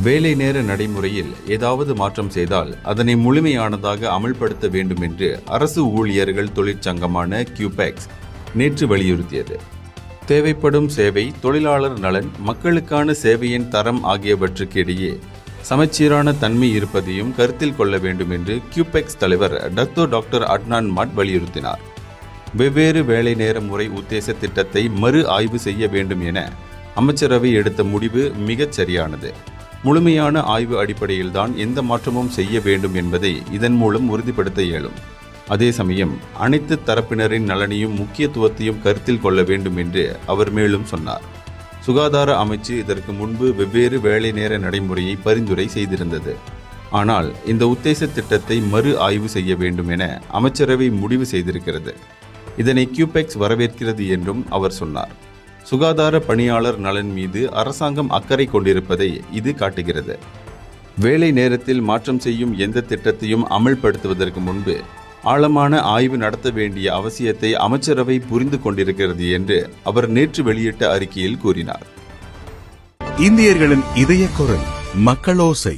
வேலை நேர நடைமுறையில் ஏதாவது மாற்றம் செய்தால் அதனை முழுமையானதாக அமல்படுத்த வேண்டும் என்று அரசு ஊழியர்கள் தொழிற்சங்கமான கியூபெக்ஸ் நேற்று வலியுறுத்தியது. தேவைப்படும் சேவை, தொழிலாளர் நலன், மக்களுக்கான சேவையின் தரம் ஆகியவற்றுக்கு இடையே சமச்சீரான தன்மை இருப்பதையும் கருத்தில் கொள்ள வேண்டும் என்று கியூபெக்ஸ் தலைவர் டாக்டர் அட்னான் மட் வலியுறுத்தினார். வெவ்வேறு வேலை நேர முறை உத்தேச திட்டத்தை மறு ஆய்வு செய்ய வேண்டும் என அமைச்சரவை எடுத்த முடிவு மிகச் சரியானது. முழுமையான ஆய்வு அடிப்படையில்தான் எந்த மாற்றமும் செய்ய வேண்டும் என்பதை இதன் மூலம் உறுதிப்படுத்த இயலும். அதே சமயம் அனைத்து தரப்பினரின் நலனையும் முக்கியத்துவத்தையும் கருத்தில் கொள்ள வேண்டும் என்று அவர் மேலும் சொன்னார். சுகாதார அமைச்சு இதற்கு முன்பு வெவ்வேறு வேலை நேர நடைமுறையை பரிந்துரை செய்திருந்தது. ஆனால் இந்த உத்தேச திட்டத்தை மறு ஆய்வு செய்ய வேண்டும் என அமைச்சரவை முடிவு செய்திருக்கிறது. இதனை கியூபெக்ஸ் வரவேற்கிறது என்றும் அவர் சொன்னார். சுகாதார பணியாளர் நலன் மீது அரசாங்கம் அக்கறை கொண்டிருப்பதை இது காட்டுகிறது. வேலை நேரத்தில் மாற்றம் செய்யும் எந்த திட்டத்தையும் அமல்படுத்துவதற்கு முன்பு ஆழமான ஆய்வு நடத்த வேண்டிய அவசியத்தை அமைச்சரவை புரிந்து கொண்டிருக்கிறது என்று அவர் நேற்று வெளியிட்ட அறிக்கையில் கூறினார். இந்தியர்களின் இதய குரல் மக்களோசை.